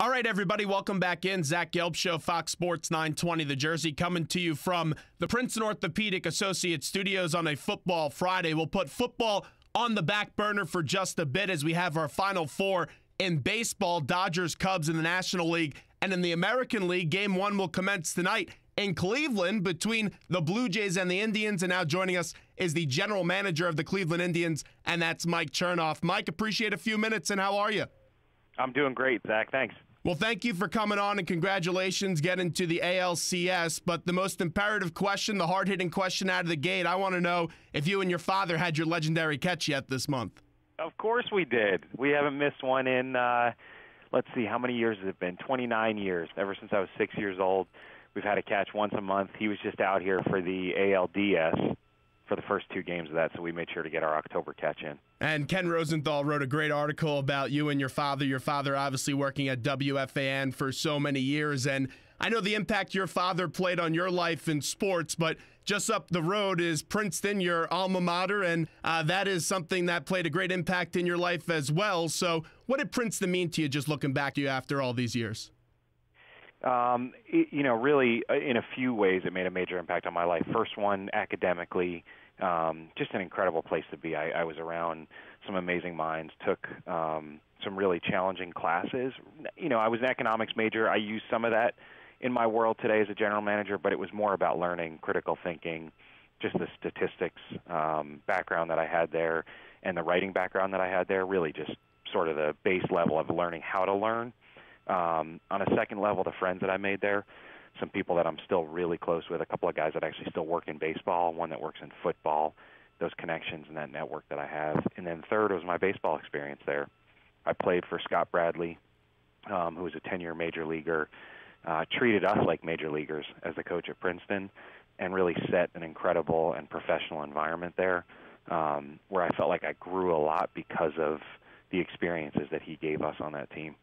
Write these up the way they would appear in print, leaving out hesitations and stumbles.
All right, everybody, welcome back in. Zach Gelb Show, Fox Sports 920, The Jersey, coming to you from the Princeton Orthopedic Associate Studios on a Football Friday. We'll put football on the back burner for just a bit as we have our Final Four in baseball, Dodgers, Cubs in the National League, and in the American League. Game 1 will commence tonight in Cleveland between the Blue Jays and the Indians. And now joining us is the general manager of the Cleveland Indians, and that's Mike Chernoff. Mike, appreciate a few minutes, and how are you? I'm doing great, Zach. Thanks. Well, thank you for coming on, and congratulations getting to the ALCS. But the most imperative question, the hard-hitting question out of the gate, I want to know if you and your father had your legendary catch yet this month. Of course we did. We haven't missed one in, let's see, how many years has it been? 29 years. Ever since I was 6 years old, we've had a catch once a month. He was just out here for the ALDS for the first 2 games of that, so we made sure to get our October catch in. And Ken Rosenthal wrote a great article about you and your father obviously working at WFAN for so many years. And I know the impact your father played on your life in sports, but just up the road is Princeton, your alma mater, and that is something that played a great impact in your life as well. So what did Princeton mean to you, just looking back to you after all these years? Really, in a few ways, it made a major impact on my life. First one, academically, just an incredible place to be. I was around some amazing minds, took some really challenging classes. I was an economics major. I used some of that in my world today as a general manager, but it was more about learning, critical thinking, just the statistics background that I had there and the writing background that I had there, really just sort of the base level of learning how to learn. On a second level, the friends that I made there, some people that I'm still really close with, a couple of guys that actually still work in baseball, one that works in football, those connections and that network that I have. And then third was my baseball experience there. I played for Scott Bradley, who was a 10-year major leaguer, treated us like major leaguers as the coach at Princeton, and really set an incredible and professional environment there where I felt like I grew a lot because of the experiences that he gave us on that team.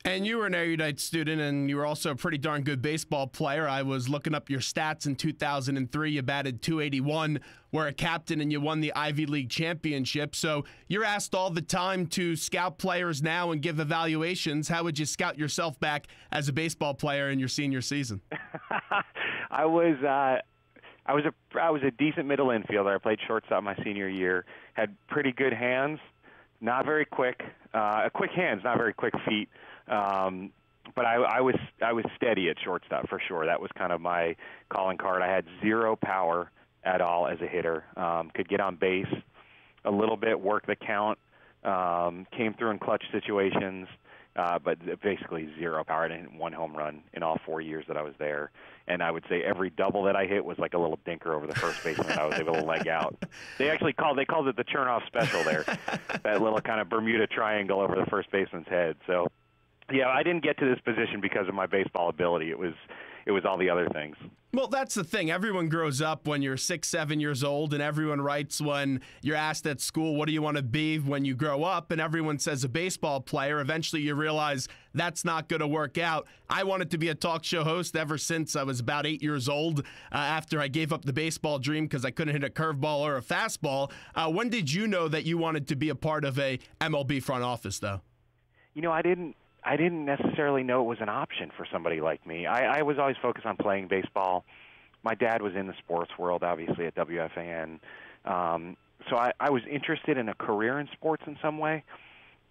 And you were an erudite student, and you were also a pretty darn good baseball player. I was looking up your stats in 2003. You batted .281, were a captain, and you won the Ivy League championship. So you're asked all the time to scout players now and give evaluations. How would you scout yourself back as a baseball player in your senior season? I was a decent middle infielder. I played shortstop my senior year. Had pretty good hands, not very quick. Quick hands, not very quick feet. But I was steady at shortstop for sure. That was kind of my calling card. I had zero power at all as a hitter. Could get on base a little bit, work the count, came through in clutch situations, but basically zero power. I didn't hit one home run in all 4 years that I was there. And I would say every double that I hit was like a little dinker over the first baseman that I was able to leg out. They called it the Chernoff special there, that little kind of Bermuda triangle over the first baseman's head. So, yeah, I didn't get to this position because of my baseball ability. It was all the other things. Well, that's the thing. Everyone grows up when you're 6, 7 years old, and everyone writes when you're asked at school, what do you want to be when you grow up? And everyone says a baseball player. Eventually you realize that's not going to work out. I wanted to be a talk show host ever since I was about 8 years old, after I gave up the baseball dream because I couldn't hit a curveball or a fastball. When did you know that you wanted to be a part of a MLB front office, though? I didn't necessarily know it was an option for somebody like me. I was always focused on playing baseball. My dad was in the sports world, obviously, at WFAN. So I was interested in a career in sports in some way.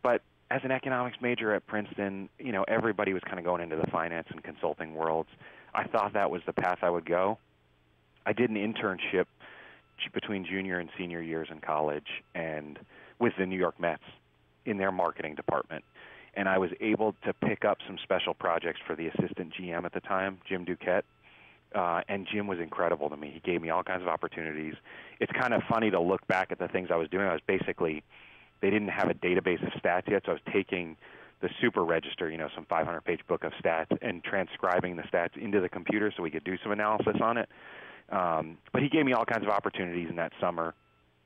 But as an economics major at Princeton, everybody was kind of going into the finance and consulting worlds. I thought that was the path I would go. I did an internship between junior and senior years in college and with the New York Mets in their marketing department. And I was able to pick up some special projects for the assistant GM at the time, Jim Duquette. And Jim was incredible to me. He gave me all kinds of opportunities. It's kind of funny to look back at the things I was doing. They didn't have a database of stats yet, so I was taking the super register, some 500-page book of stats, and transcribing the stats into the computer so we could do some analysis on it. But he gave me all kinds of opportunities in that summer.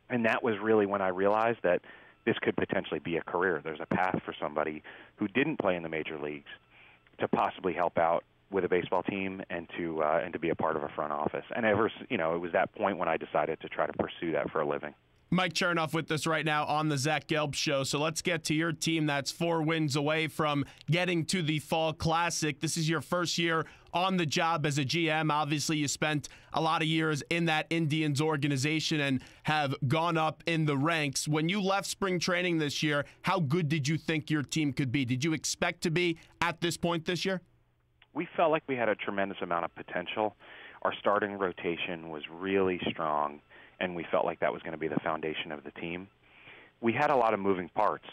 And that was really when I realized that this could potentially be a career. There's a path for somebody who didn't play in the major leagues to possibly help out with a baseball team and to be a part of a front office. And it was that point when I decided to try to pursue that for a living. Mike Chernoff with us right now on the Zach Gelb Show. So let's get to your team that's 4 wins away from getting to the Fall Classic. This is your first year on the job as a GM. Obviously, you spent a lot of years in that Indians organization and have gone up in the ranks. When you left spring training this year, how good did you think your team could be? Did you expect to be at this point this year? We felt like we had a tremendous amount of potential. Our starting rotation was really strong, and we felt like that was going to be the foundation of the team. We had a lot of moving parts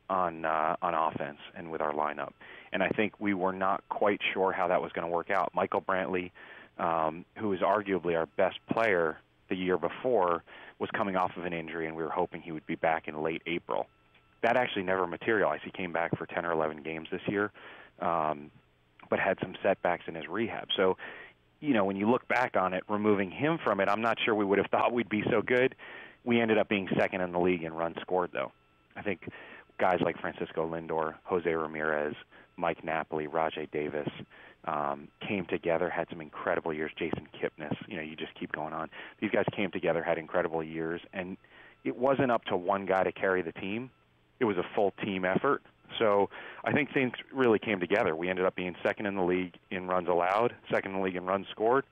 on offense and with our lineup, and I think we were not quite sure how that was going to work out. Michael Brantley, who was arguably our best player the year before, was coming off of an injury, and we were hoping he would be back in late April. That actually never materialized. He came back for 10 or 11 games this year, but had some setbacks in his rehab. So, when you look back on it, removing him from it, I'm not sure we would have thought we'd be so good. We ended up being second in the league in runs scored, though. I think guys like Francisco Lindor, Jose Ramirez, Mike Napoli, Rajai Davis came together, had some incredible years. Jason Kipnis, you just keep going on. These guys came together, had incredible years, and it wasn't up to one guy to carry the team. It was a full team effort. So I think things really came together. We ended up being second in the league in runs allowed, second in the league in runs scored.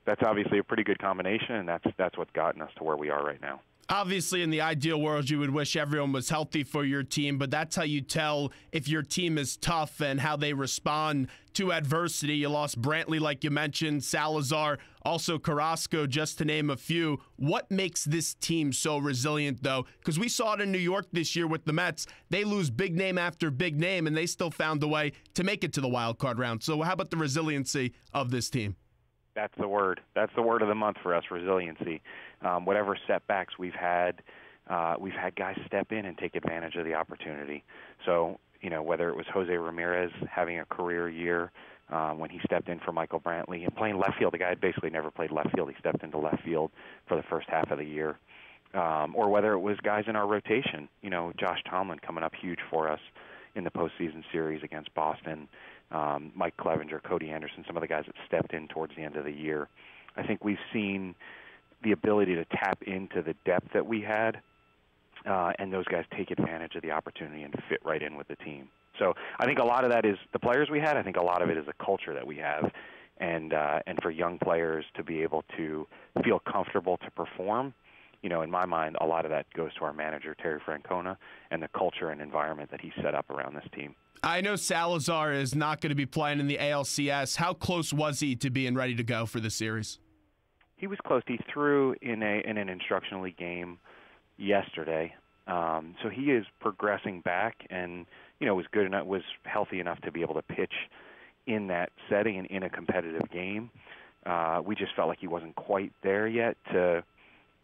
That's obviously a pretty good combination, and that's what's gotten us to where we are right now. Obviously, in the ideal world, you would wish everyone was healthy for your team, but that's how you tell if your team is tough and how they respond to adversity. You lost Brantley, like you mentioned, Salazar, also Carrasco, just to name a few. What makes this team so resilient, though? Because we saw it in New York this year with the Mets. They lose big name after big name, and they still found a way to make it to the wild card round. So how about the resiliency of this team? That's the word. That's the word of the month for us, resiliency. Whatever setbacks we've had guys step in and take advantage of the opportunity. So, whether it was Jose Ramirez having a career year when he stepped in for Michael Brantley and playing left field, the guy had basically never played left field. He stepped into left field for the first half of the year. Or whether it was guys in our rotation, Josh Tomlin coming up huge for us in the postseason series against Boston, Mike Clevenger, Cody Anderson, some of the guys that stepped in towards the end of the year. I think we've seen the ability to tap into the depth that we had, and those guys take advantage of the opportunity and fit right in with the team. So I think a lot of that is the players we had. I think a lot of it is the culture that we have, and for young players to be able to feel comfortable to perform. In my mind, a lot of that goes to our manager, Terry Francona, and the culture and environment that he set up around this team. I know Salazar is not going to be playing in the ALCS. How close was he to being ready to go for the series? He was close. He threw in an instructional league game yesterday, so he is progressing back, and was good enough, was healthy enough to be able to pitch in that setting and in a competitive game. We just felt like he wasn't quite there yet to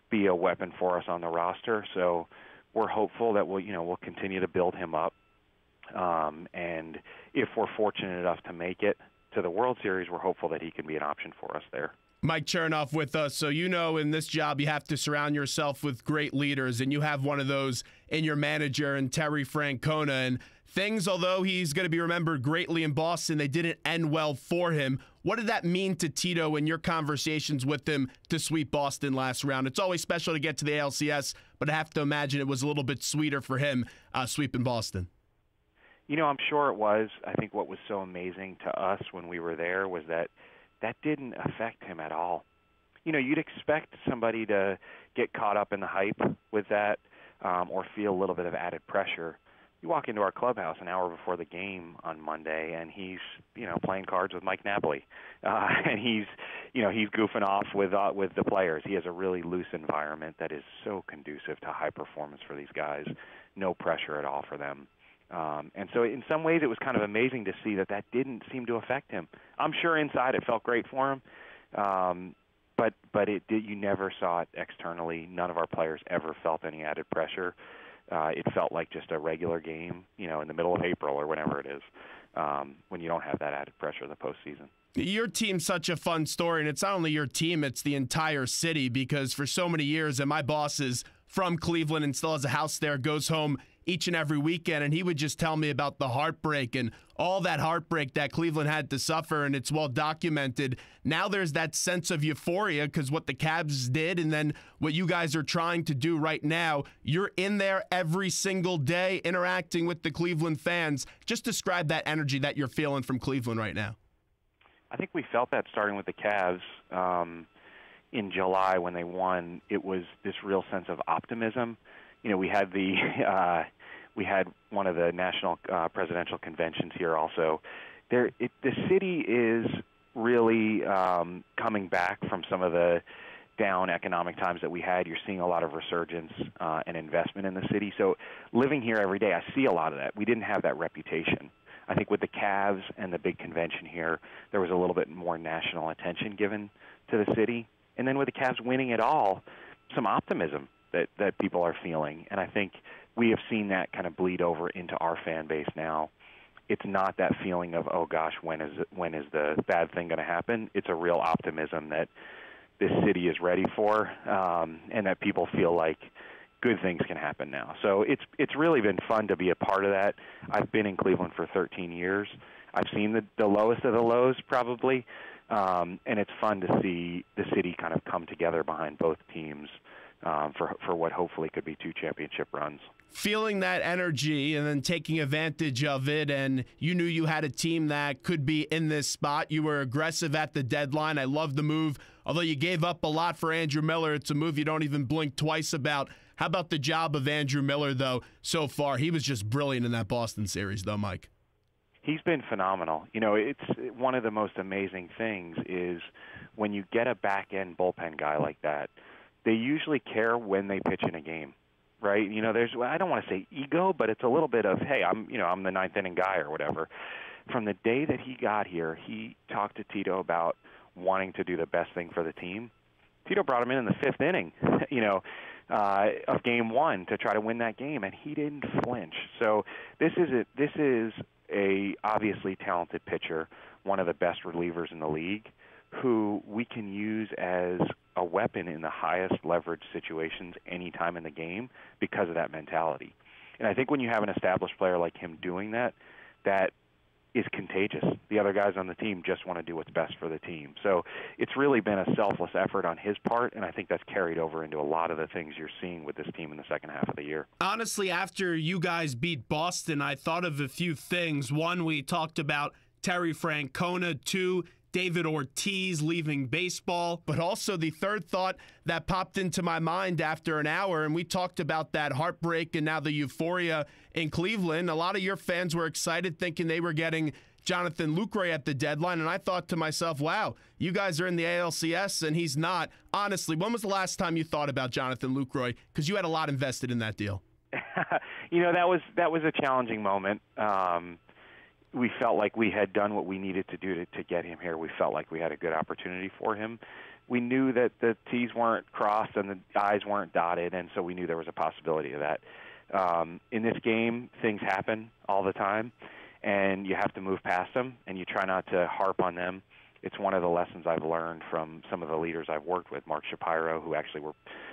be a weapon for us on the roster. So we're hopeful that we'll continue to build him up, and if we're fortunate enough to make it to the World Series, we're hopeful that he can be an option for us there. Mike Chernoff with us. So in this job you have to surround yourself with great leaders, and you have one of those in your manager and Terry Francona. And things, although he's going to be remembered greatly in Boston, they didn't end well for him. What did that mean to Tito in your conversations with him to sweep Boston last round? It's always special to get to the ALCS, but I have to imagine it was a little bit sweeter for him sweeping Boston. I'm sure it was. I think what was so amazing to us when we were there was that didn't affect him at all. You'd expect somebody to get caught up in the hype with that or feel a little bit of added pressure. You walk into our clubhouse an hour before the game on Monday, and he's playing cards with Mike Napoli, and he's goofing off with the players. He has a really loose environment that is so conducive to high performance for these guys. No pressure at all for them. And so in some ways it was kind of amazing to see that didn't seem to affect him. I'm sure inside it felt great for him, but you never saw it externally. None of our players ever felt any added pressure. It felt like just a regular game, in the middle of April or whenever it is, when you don't have that added pressure in the postseason. Your team's such a fun story, and it's not only your team, it's the entire city, because for so many years, and my boss is from Cleveland and still has a house there, goes home each and every weekend, and he would just tell me about the heartbreak and all that heartbreak that Cleveland had to suffer, and it's well documented. Now there's that sense of euphoria because what the Cavs did and then what you guys are trying to do right now, you're in there every single day interacting with the Cleveland fans. Just describe that energy that you're feeling from Cleveland right now. I think we felt that starting with the Cavs in July when they won. It was this real sense of optimism. We had we had one of the national presidential conventions here also. The city is really coming back from some of the down economic times that we had. You're seeing a lot of resurgence and investment in the city. So living here every day, I see a lot of that. We didn't have that reputation. I think with the Cavs and the big convention here, there was a little bit more national attention given to the city. And then with the Cavs winning it all, some optimism that people are feeling. And I think we have seen that kind of bleed over into our fan base now. It's not that feeling of, oh gosh, when is the bad thing going to happen? It's a real optimism that this city is ready for, and that people feel like good things can happen now. So it's really been fun to be a part of that. I've been in Cleveland for 13 years. I've seen the lowest of the lows probably, and it's fun to see the city kind of come together behind both teams for what hopefully could be 2 championship runs. Feeling that energy and then taking advantage of it, and you knew you had a team that could be in this spot. You were aggressive at the deadline. I love the move. Although you gave up a lot for Andrew Miller, it's a move you don't even blink twice about. How about the job of Andrew Miller, though, so far? He was just brilliant in that Boston series, though, Mike. He's been phenomenal. It's one of the most amazing things is when you get a back-end bullpen guy like that, they usually care when they pitch in a game, right? There's, I don't want to say ego, but it's a little bit of, hey, I'm the ninth inning guy or whatever. From the day that he got here, he talked to Tito about wanting to do the best thing for the team. Tito brought him in the 5th inning, of game 1 to try to win that game, and he didn't flinch. So this is a obviously talented pitcher, one of the best relievers in the league, who we can use as a weapon in the highest leverage situations anytime in the game because of that mentality. And I think when you have an established player like him doing that, that is contagious. The other guys on the team just want to do what's best for the team. So it's really been a selfless effort on his part, and I think that's carried over into a lot of the things you're seeing with this team in the second half of the year. Honestly, after you guys beat Boston, I thought of a few things. One, we talked about Terry Francona. 2, David Ortiz leaving baseball. But also the third thought that popped into my mind after an hour, and we talked about that heartbreak and now the euphoria in Cleveland. A lot of your fans were excited thinking they were getting Jonathan Lucroy at the deadline, and I thought to myself, wow, you guys are in the ALCS and he's not. Honestly, when was the last time you thought about Jonathan Lucroy? Because you had a lot invested in that deal. That was a challenging moment. We felt like we had done what we needed to do to get him here. We felt like we had a good opportunity for him. We knew that the T's weren't crossed and the I's weren't dotted, and so we knew there was a possibility of that. In this game, things happen all the time, and you have to move past them, and you try not to harp on them. It's one of the lessons I've learned from some of the leaders I've worked with, Mark Shapiro, who actually we're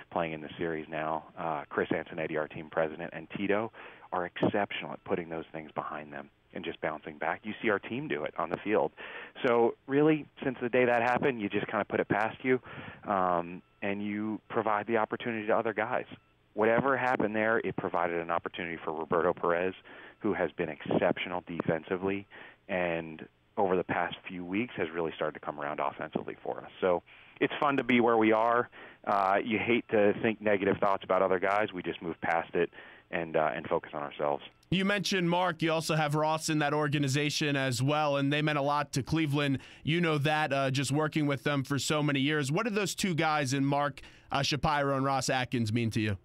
playing in the series now, Chris Antonetti, our team president, and Tito are exceptional at putting those things behind them and just bouncing back. You see our team do it on the field. So really, since the day that happened, you just kind of put it past you, and you provide the opportunity to other guys. Whatever happened there, it provided an opportunity for Roberto Perez, who has been exceptional defensively, and over the past few weeks has really started to come around offensively for us. So it's fun to be where we are. You hate to think negative thoughts about other guys. We just move past it and focus on ourselves. You mentioned Mark. You also have Ross in that organization as well, and they meant a lot to Cleveland. You know that, just working with them for so many years. What do those two guys in Mark Shapiro and Ross Atkins mean to you?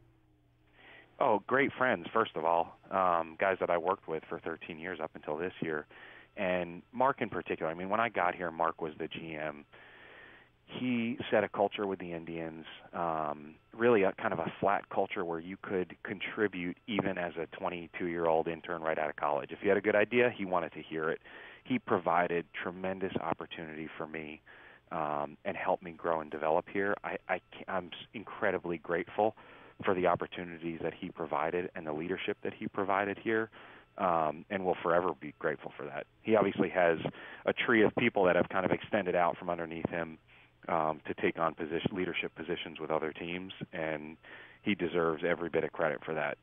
Oh, great friends, first of all. Guys that I worked with for 13 years up until this year. And Mark in particular, I mean, when I got here, Mark was the GM. He set a culture with the Indians, really a kind of a flat culture where you could contribute even as a 22-year-old intern right out of college. If you had a good idea, he wanted to hear it. He provided tremendous opportunity for me and helped me grow and develop here. I'm incredibly grateful for the opportunities that he provided and the leadership that he provided here, and will forever be grateful for that. He obviously has a tree of people that have kind of extended out from underneath him to take on leadership positions with other teams, and he deserves every bit of credit for that,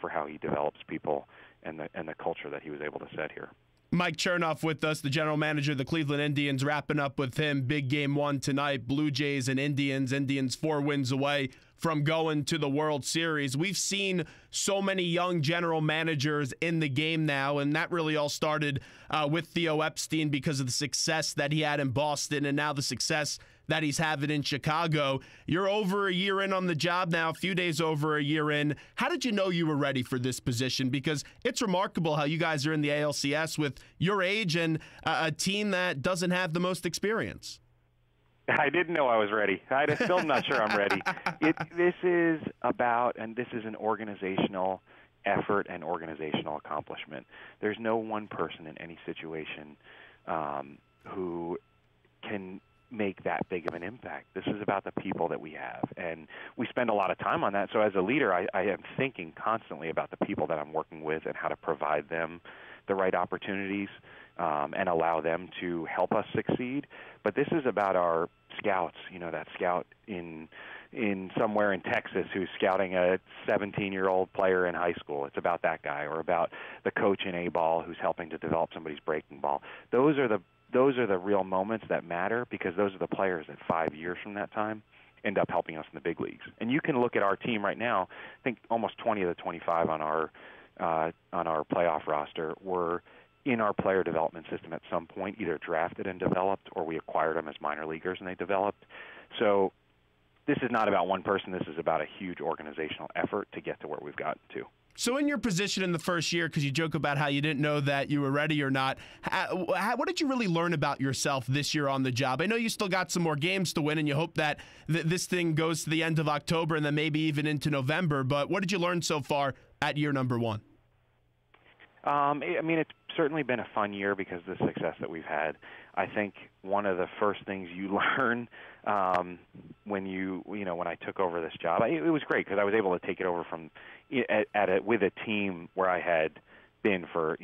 for how he develops people and the culture that he was able to set here. Mike Chernoff with us, the general manager of the Cleveland Indians, wrapping up with him. Big game one tonight, Blue Jays and Indians. Indians 4 wins away from going to the World Series. We've seen so many young general managers in the game now, and that really all started with Theo Epstein because of the success that he had in Boston and now the success that he's having in Chicago. You're over a year in on the job now, a few days over a year in. How did you know you were ready for this position? Because it's remarkable how you guys are in the ALCS with your age and a team that doesn't have the most experience. I didn't know I was ready. I'm still not sure I'm ready. This is an organizational effort and organizational accomplishment. There's no one person in any situation who can make that big of an impact. This is about the people that we have, and we spend a lot of time on that. So as a leader, I am thinking constantly about the people that I'm working with and how to provide them the right opportunities and allow them to help us succeed. But this is about our scouts, that scout in somewhere in Texas who's scouting a 17-year-old player in high school. It's about that guy, or about the coach in A-ball who's helping to develop somebody's breaking ball. Those are the real moments that matter, because those are the players that 5 years from that time end up helping us in the big leagues. And you can look at our team right now. I think almost 20 of the 25 on our playoff roster were in our player development system at some point, either drafted and developed, or we acquired them as minor leaguers and they developed. So this is not about one person. This is about a huge organizational effort to get to where we've gotten to. So in your position in the first year, because you joke about how you didn't know that you were ready or not, what did you really learn about yourself this year on the job? I know you still got some more games to win, and you hope that this thing goes to the end of October and then maybe even into November, but what did you learn so far at year number one? It's certainly been a fun year because of the success that we've had. I think one of the first things you learn when I took over this job, it was great because I was able to take it over from with a team where I had been for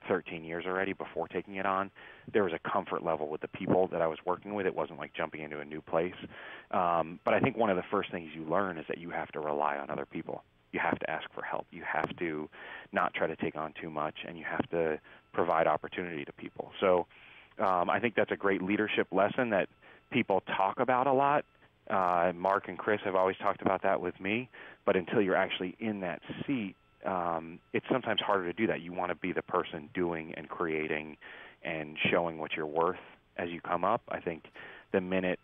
13 years already before taking it on. There was a comfort level with the people that I was working with. It wasn't like jumping into a new place. But I think one of the first things you learn is that you have to rely on other people. You have to ask for help. You have to not try to take on too much, and you have to provide opportunity to people. So I think that's a great leadership lesson that people talk about a lot. Mark and Chris have always talked about that with me, but until you're actually in that seat, it's sometimes harder to do that. You want to be the person doing and creating and showing what you're worth as you come up. I think the minute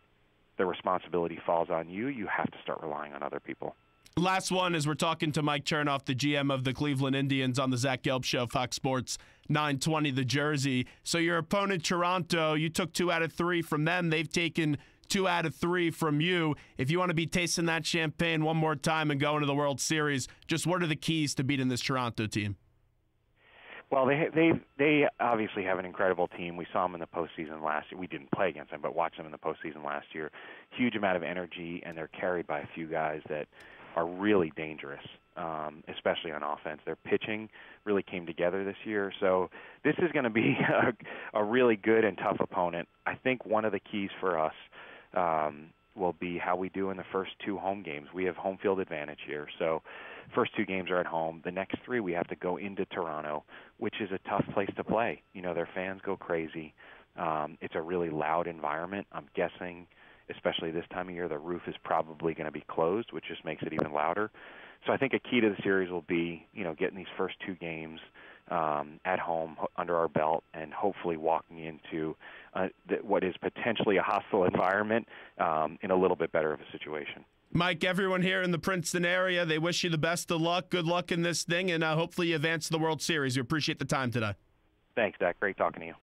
the responsibility falls on you, you have to start relying on other people. Last one is we're talking to Mike Chernoff, the GM of the Cleveland Indians, on the Zach Gelb Show, Fox Sports 920 The Jersey. So your opponent, Toronto, you took 2 out of 3 from them. They've taken 2 out of 3 from you. If you want to be tasting that champagne one more time and going to the World Series, just what are the keys to beating this Toronto team? Well, they obviously have an incredible team. We saw them in the postseason last year. We didn't play against them, but watched them in the postseason last year. Huge amount of energy, and they're carried by a few guys that are really dangerous, especially on offense. Their pitching really came together this year. So this is going to be a really good and tough opponent. I think one of the keys for us will be how we do in the first 2 home games. We have home field advantage here. So first 2 games are at home. The next 3 we have to go into Toronto, which is a tough place to play. Their fans go crazy. It's a really loud environment. I'm guessing, especially this time of year, the roof is probably going to be closed, which just makes it even louder. So I think a key to the series will be, getting these first 2 games at home under our belt, and hopefully walking into what is potentially a hostile environment in a little bit better of a situation. Mike, everyone here in the Princeton area, they wish you the best of luck. Good luck in this thing, and hopefully you advance to the World Series. We appreciate the time today. Thanks, Dak. Great talking to you.